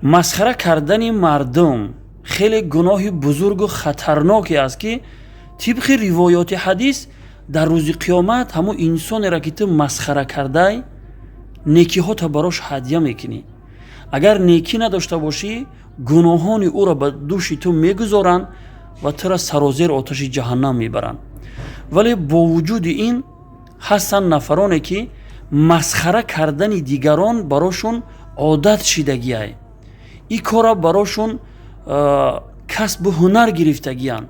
масхара кардани мардум хеле гуноҳи бузургу хатарноке аст ки тибқи ривоёти ҳадис дар рӯзи қиёмат ҳамун инсонеро ки ту масхара кардай некиҳота барош ҳадя мекунӣ. агар некӣ надошта бошӣ гуноҳони ӯро ба дӯши ту мегузоранд ва туро сарозер оташи ҷаҳаннам мебаранд. вале бо вуҷуди ин ҳастанд нафароне ки масхара кардани дигарон барошон одат шидагиай. ин кора барошон касбу ҳунар гирифтагиянд.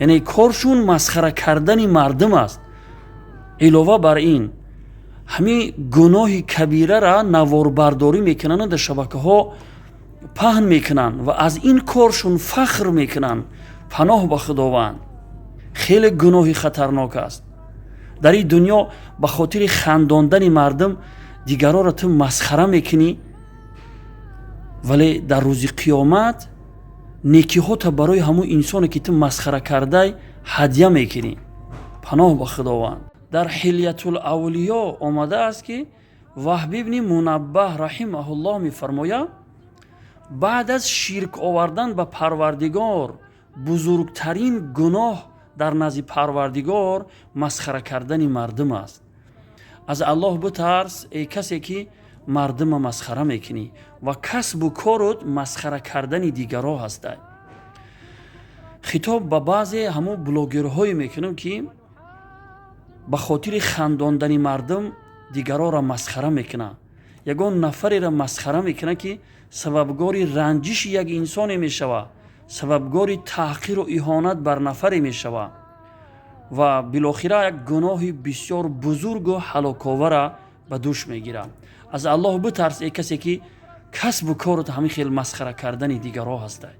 яъне коршун масхара кардани мардум аст. илова бар ин ҳамин гуноҳи кабирара наворбардорӣ мекунанд, дар шабакаҳо паҳн мекунанд ва аз ин коршун фахр мекунанд. паноҳ ба худованд. хеле гуноҳи хатарнок аст. дар ин дунё ба хотири хандондани мардум дигаронро ту масхара мекунӣ, вале дар рӯзи қиёмат некиҳота барои ҳамун инсоне ки ту масхара кардай ҳадя мекунӣ. паноҳ ба худованд. дар ҳилятулавлиё омадааст ки ваҳб ибни мунаббаҳ раҳимаҳуллоҳ мефармояд, баъд аз ширк овардан ба парвардигор бузургтарин гуноҳ дар назди парвардигор масхара кардани мардум аст. аз аллоҳ битарс эй касе ки мардума масхара мекунӣ ва касбу корут масхара кардани дигаро ҳастай. хитоб ба баъзе ҳамун блогерҳое мекунам ки ба хотири хандондани мардум дигароро масхара мекунад. ягон нафареро масхара мекунад ки сабабгори ранҷиши як инсоне мешавад, сабабгори таҳқиру иҳонат бар нафаре мешавад ва билохира як гуноҳи бисёр бузургу ҳалоковара ба дӯш мегирад. аз аллоҳ битарс эй касе ки касбу корут ҳамин хел масхара кардани дигаро ҳастай.